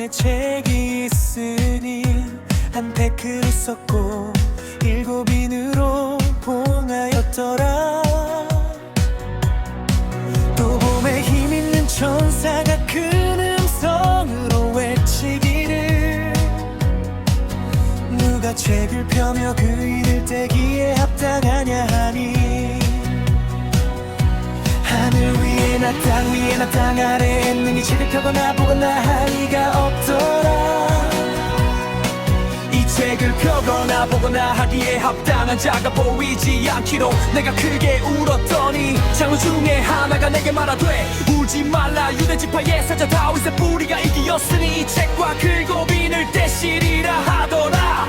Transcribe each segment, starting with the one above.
손에 책이 있으니 한패 글을 썼고 7인으로 봉하였더라. 또 봄에 힘있는 천사가 큰 음성으로 외치기를 누가 책을 펴며 그 일을 떼기에 합당하냐 하니 하늘 위에 나 땅 위에 나 땅 아래에 능히 책을 펴거나 보거나 할 리가 없더라. 이 책을 펴거나 보거나 하기에 합당한 자가 보이지 않기로 내가 크게 울었더니 장로 중에 하나가 내게 말하되 울지 말라 유대지파의 사자 다윗의 뿌리가 이기었으니 이 책과 긁어빈을 떼시리라 하더라.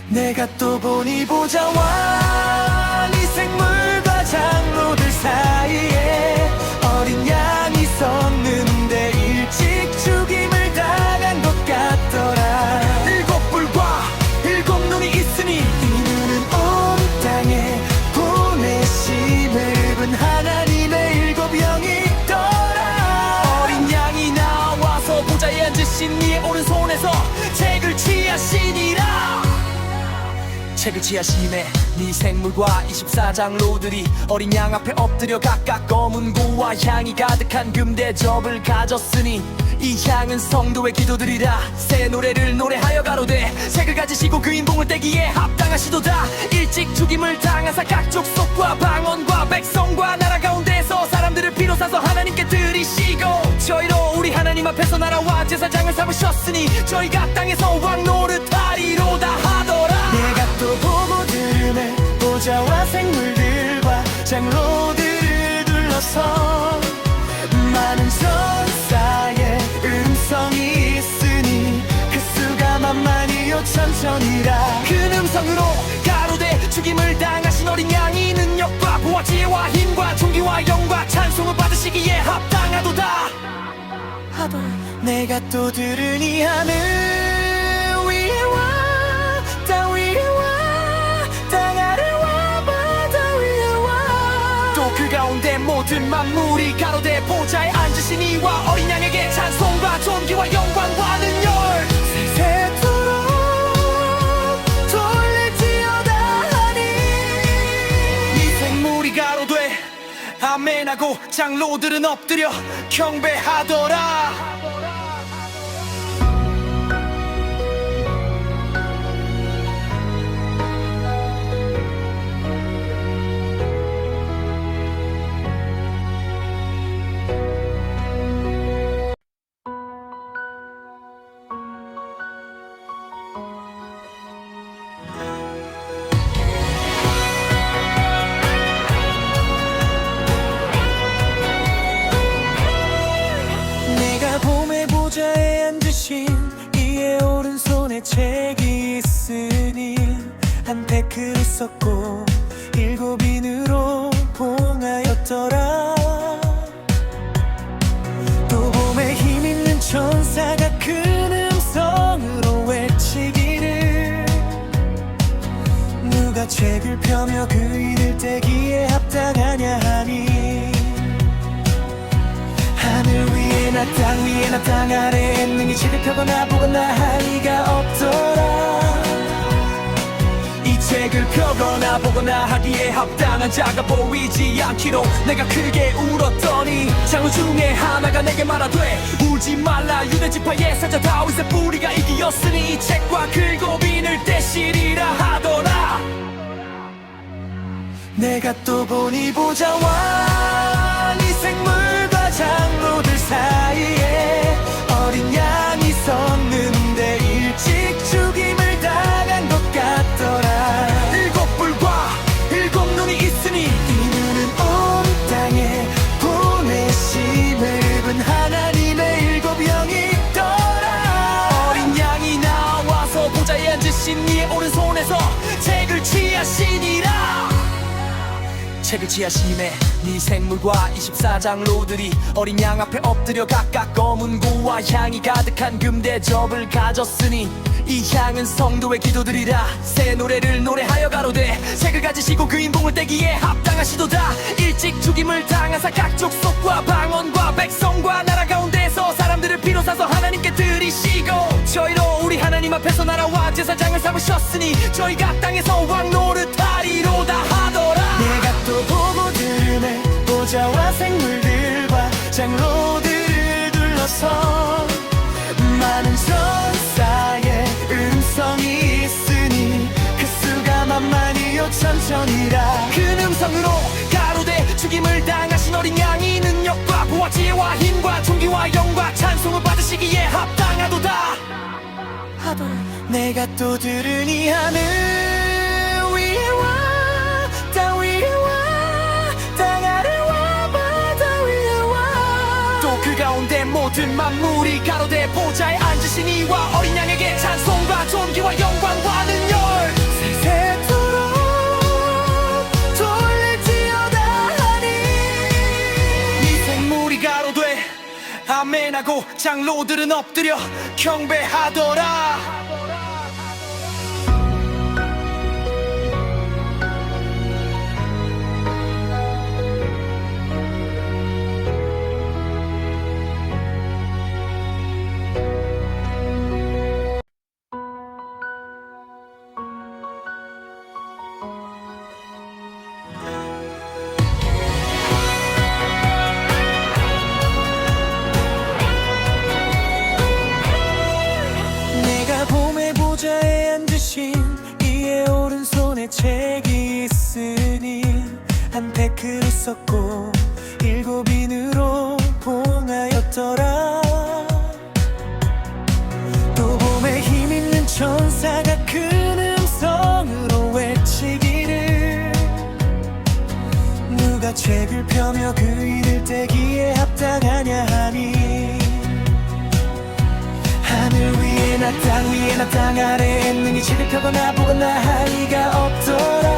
내가 또 보니 보자와 이 생물과 장로들 사이에 어린 양이 섰는데 일찍 죽임을 당한 것 같더라. 7뿔과 7눈이 있으니 이 눈은 온 땅에 보내심을 본 하나님의 7영이 있더라. 어린 양이 나와서 보좌에 앉으신 이의 오른손에서 책을 취하시니라. 책을 취하심에 네 생물과 24장로들이 어린 양 앞에 엎드려 각각 검은 고와 향이 가득한 금대접을 가졌으니 이 향은 성도의 기도들이라. 새 노래를 노래하여 가로되 책을 가지시고 그 인봉을 떼기에 합당하시도다. 일찍 죽임을 당하사 각 족속과 방언과 백성과 나라 가운데서 사람들을 피로 사서 하나님께 드리시고 저희로 우리 하나님 앞에서 나라와 제사장을 삼으셨으니 저희가 땅에서 왕 노릇하리로다 하더라. 내가 또 보고 들음에 보좌와 생물들과 장로들을 둘러서 많은 천사의 음성이 있으니 그 수가 만만이 5천천이라. 그 음성으로 가로되 죽임을 당하신 어린 양이 능력과 보화 지혜와 힘과 존귀와 영과 찬송을 받으시기에 합당하도다 하더라. 내가 또 들으니 하늘 위에 와 땅 위에 와 땅 아래 와 바다 위에 와 또 그 가운데 모든 만물이 가로되 보좌에 앉으신 이와 어린 양에게 찬송과 존귀와 영광과 능력 세세토록 돌릴지어다 하니 이 생물이 가로되 아멘하고 장로들은 엎드려 경배하더라. 보좌에 앉으신 이의 오른손에 책이 있으니 한패 글을 썼고 7인으로 봉하였더라. 또 봄에 힘있는 천사가 큰 음성으로 외치기를 누가 책을 펴며 그 일을 떼기에 합당하냐 하니 하늘 위에 나 땅 위에 나 땅 아래에 능히 책을 펴거나 보거나 할 리가 없더라. 이 책을 펴거나 보거나 하기에 합당한 자가 보이지 않기로 내가 크게 울었더니 장로 중에 하나가 내게 말하되 울지 말라 유대지파의 사자 다윗의 뿌리가 이기었으니 이 책과 긁어빈을 떼시리라 하더라. 내가 또 보니 보자와 이 생물과 장로들 사이에 어린 양이 섰는데 일찍 죽임을 당한 것 같더라. 7뿔과 7눈이 있으니 이 눈은 온 땅에 보내심을 본 하나님의 7영이 있더라. 어린 양이 나와서 보좌에 앉으신 이의 오른손에서 책을 취하시니라. 책을 취하심에 네 생물과 24장로들이 어린 양 앞에 엎드려 각각 검은 고와 향이 가득한 금대접을 가졌으니 이 향은 성도의 기도들이라. 새 노래를 노래하여 가로되 책을 가지시고 그 인봉을 떼기에 합당하시도다. 일찍 죽임을 당하사 각 족속과 방언과 백성과 나라 가운데서 사람들 사람들을 비로사서 하나님께 드리시고 저희로 우리 하나님 앞에서 나라와 제사장을 삼으셨으니 저희가 땅에서 왕 노릇하리로다 하더라. 내가 또 보고 들음에 보좌와 생물들과 장로들을 둘러서 많은 천사의 음성이 있으니 그 수가 만만이요 천천이라. 그 음성으로 가로되 죽임을 당하신 어린 양이 능력과 부와 지혜와 힘과 존귀와 영과 찬송을 받으시기에 합당하도다 하더라. 내가 또 들으니 하늘 위에와 땅 위에와 땅 아래와 바다 위에와 또 그 가운데 모든 만물이 가로되 보좌에 앉으신 이와 어린 양에게 찬송과 존귀와 영광과 능력 세세토록 돌릴지어다 하니 이 생물이 가로되 아멘하고 장로들은 엎드려 경배하더라. 내가 봄의 보좌에 앉으신 이의 오른손에 책이 있으니 한 태클을 썼고 7인으로 봉하였더라. 또 봄에 힘 있는 천사가 큰 음성으로 외치기를 누가 책을 펴며 그 일을 떼기에 합당하냐 하니 하늘 위에나 땅 위에나 땅 아래에 능히 책을 펴거나 보거나 할 리가 없더라.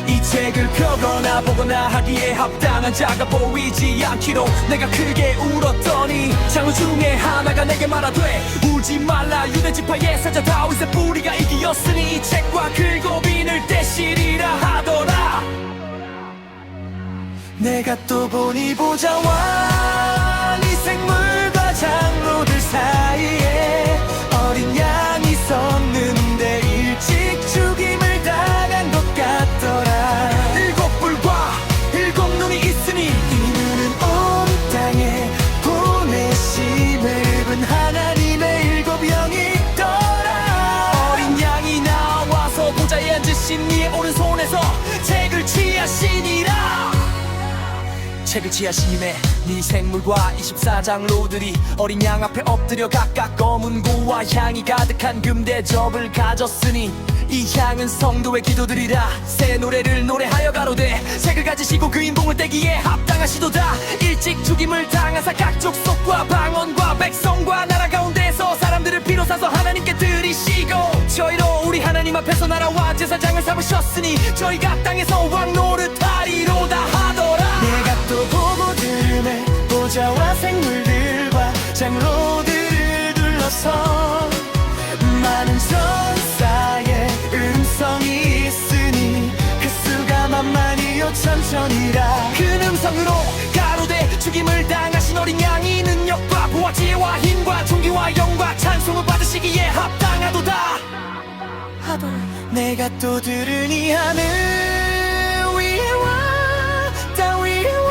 이 책을 펴거나 보거나 하기에 합당한 자가 보이지 않기로 내가 크게 울었더니 장로 중에 하나가 내게 말하되 울지 말라. 유대 지파의 사자 다윗의 뿌리가 이기었으니 이 책과 긁어빈을 떼시리라 하더라. 내가 또 보니 보좌와 이 생물과 장로들 사이에 어린 양이 섰는데 일찍 죽임을 당한 것 같더라. 7뿔과 7눈이 있으니 이 눈은 온 땅에 보내심을 입은 하나님의 7영이 있더라. 어린 양이 나와서 보좌에 앉으신 이의 오른손에서 책을 취하시니라. 책을 취하심에 네 생물과 24장로들이 어린 양 앞에 엎드려 각각 검은 고와 향이 가득한 금대접을 가졌으니 이 향은 성도의 기도들이라. 새 노래를 노래하여 가로되 책을 가지시고 그 인봉을 떼기에 합당하시도다. 일찍 죽임을 당하사 각 족속과 방언과 백성과 나라 가운데서 사람들을 비로사서 하나님께 드리시고 저희로 우리 하나님 앞에서 나라와 제사장을 삼으셨으니 저희가 땅에서 왕 노릇하리로다 하더라. 내가 또 보고 들음에 보좌와 생물들과 장로들을 둘러서 많은 천사의 음성이 있으니 그 수가 만만이요 천천이라. 그 음성으로 가로되 죽임을 당하신 어린 양이 능력과 부와 지혜와 힘과 존귀와 영과 찬송을 받으시기에 합당하도다 하더라. 내가 또 들으니 하늘 위에와 땅 위에와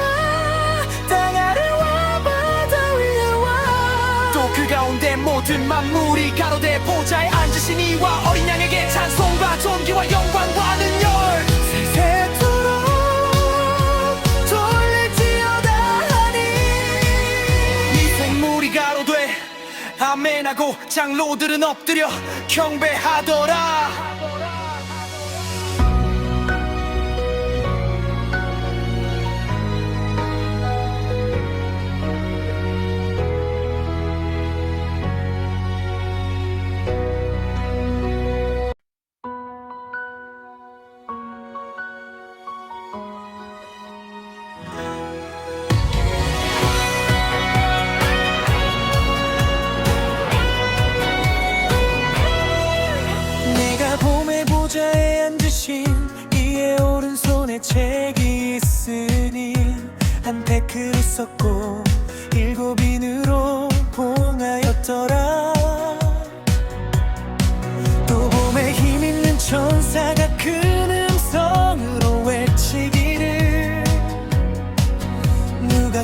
땅 아래와 바다 위에와 또 그 가운데 모든 만물이 가로되 보좌에 앉으신 이와 어린 양에게 찬송과 존귀와 영광과 능력 세세토록 돌릴지어다 하니 이 생물이 가로되 아멘하고 장로들은 엎드려 경배하더라. 내가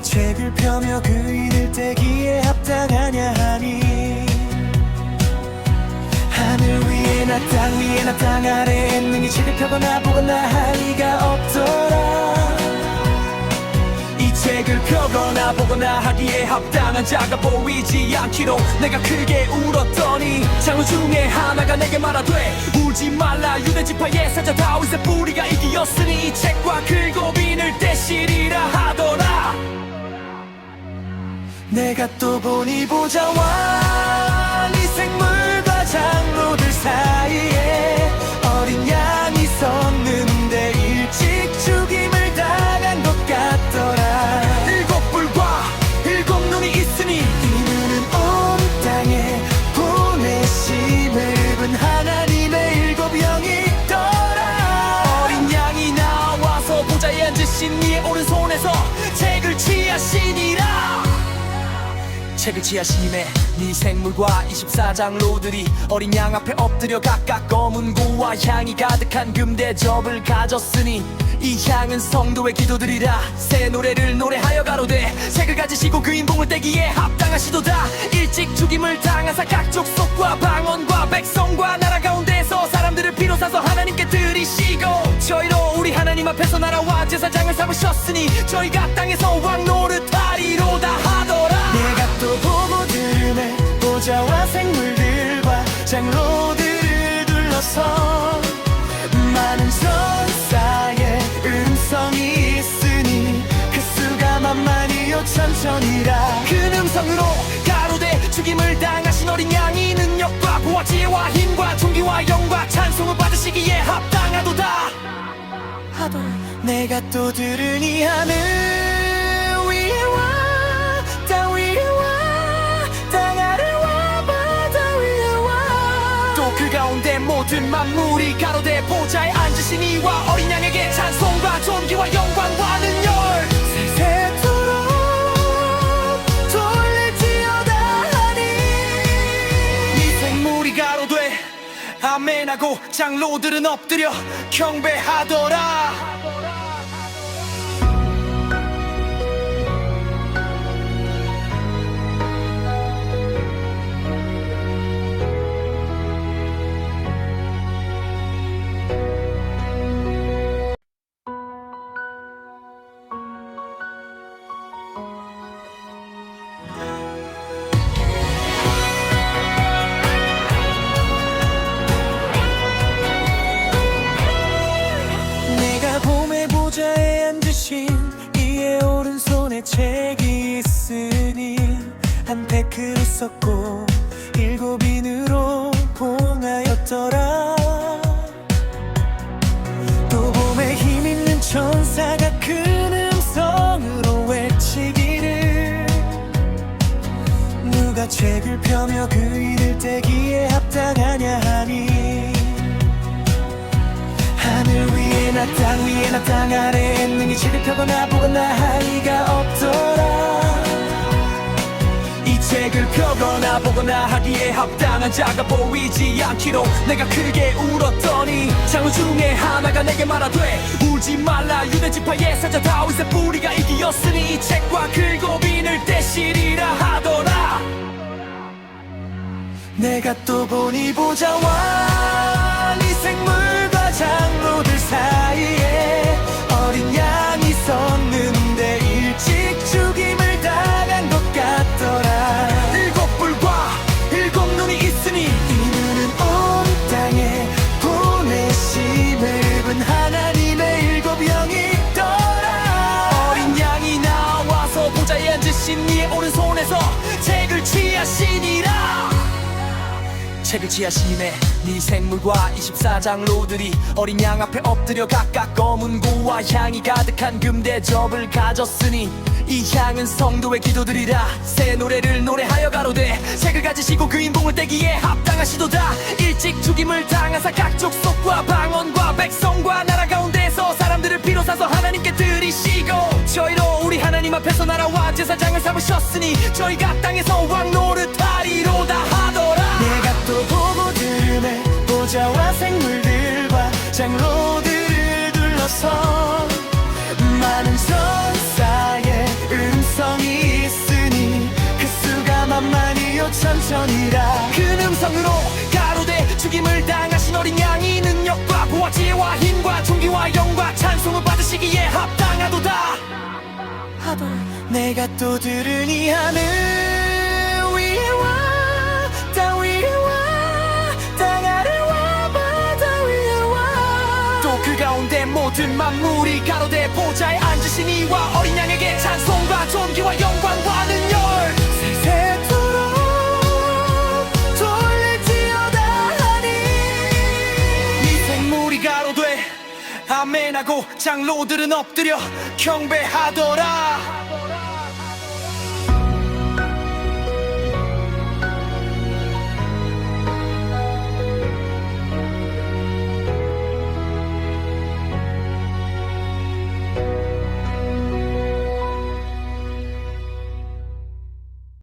책을 펴며 그 일을 떼기에 합당하냐 하니 하늘 위에 나 땅 위에 나 땅 아래에 능히 책을 펴거나 보거나 할 리가 없더라. 이 책을 펴거나 보거나 하기에 합당한 자가 보이지 않기로 내가 크게 울었더니 장로 중에 하나가 내게 말하되 울지 말라. 유대지파의 사자 다윗의 뿌리가 이기었으니 이 책과 긁어비늘 떼시리라 하더라. 내가 또 보니 보자와 이 생물과 장로들 사이에 어린 양이 섰는데 일찍 죽임을 당한 것 같더라. 일곱 뿔과 일곱 눈이 있으니 이 눈은 온 땅에 보내심을 입은 하나님의 일곱 영이 있더라. 어린 양이 나와서 보좌에 앉으신 이의 오른손에서 책을 취하시니라. 책을 취하시님에 네 생물과 24장로들이 어린 양 앞에 엎드려 각각 검은 고와 향이 가득한 금대접을 가졌으니 이 향은 성도의 기도들이라. 새 노래를 노래하여 가로되 책을 가지시고 그 인봉을 떼기에 합당하시도다. 일찍 죽임을 당하사 각 족속과 방언과 백성과 나라 가운데서 사람들을 피로 사서 하나님께 드리시고 저희로 우리 하나님 앞에서 나라와 제사장을 삼으셨으니 저희가 땅에서 왕 노릇하리로다 하더라. 내가 또 보고 들음에 보좌와 생물들과 장로들을 둘러서 많은 천사의 음성이 있으니 그 수가 만만히 5천천이라. 그 음성으로 가로되 죽임을 당하신 어린 양이 능력과 보화 지혜와 힘과 존귀와 영과 찬송을 받으시기에 합당하도다 하더라. 내가 또 들으니 하늘 위에와 땅 위에와 땅 아래와 바다 위에와 또 그 가운데 모든 만물이 가로되 보좌에 앉으신 이와 어린 양에게 찬송과 존귀와 영광과 능력 세세토록 돌릴지어다 하니 이 생물이 가로되 아멘하고 장로들은 엎드려 경배하더라. 내가 봄의 보좌에 앉으신 이의 오른손에 책이 있으니 한패 글을 썼고 일곱 인으로 봉하였더라. 또 봄에 힘 있는 천사가 큰 음성으로 외치기를 누가 책을 펴며 그 일을 떼기에 합당하냐 하니 하늘 위에 나 땅 위에 나 땅 아래에 능히 책을 펴거나 보거나 할 리가 없더라. 이 책을 펴거나 보거나 하기에 합당한 자가 보이지 않기로 내가 크게 울었더니 장로 중에 하나가 내게 말하되 울지 말라. 유대지파의 사자 다윗의 뿌리가 이기었으니 이 책과 긁어비늘 떼시리라 하더라. 내가 또 보니 보자와 이 생물과 장로들 사이에 어린 양이 섰는데 일찍 죽임을 당한 것 같더라. 일곱 뿔과 일곱 눈이 있으니 이 눈은 온 땅에 보내심을 입은 하나님의 일곱 영이 있더라. 어린 양이 나와서 보좌에 앉으신 이의 오른손에서 책을 취하시니라. 책을 취하시네 네 생물과 24장로들이 어린 양 앞에 엎드려 각각 검은 고와 향이 가득한 금대접을 가졌으니 이 향은 성도의 기도들이라. 새 노래를 노래하여 가로되 책을 가지시고 그 인봉을 떼기에 합당하시도다. 일찍 죽임을 당하사 각 족속과 방언과 백성과 나라 가운데서 사람들을 피로 사서 하나님께 드리시고 저희로 우리 하나님 앞에서 나라와 제사장을 삼으셨으니 저희가 땅에서 왕 노릇하리로다 하더라. 내가 또 보고 들음에 보좌와 생물들과 장로들을 둘러서 많은 천사의 음성 천천히라 큰 음성으로 가로되 죽임을 당하신 어린 양이 능력과 보화 지혜와 힘과 존귀와 영과 찬송을 받으시기에 합당하도다 하더라. 내가 또 들으니 하늘 위에 와, 땅 위에 와, 땅 아래 와, 바다 위에 와. 또 그 가운데 모든 만물이 가로되 보좌에 앉으신 이와 어린 양에게 찬송과 존귀와 영광과 능력 세세토록 돌릴지어다 하니 이 생물이 가로되 아멘하고 장로들은 엎드려 경배하더라.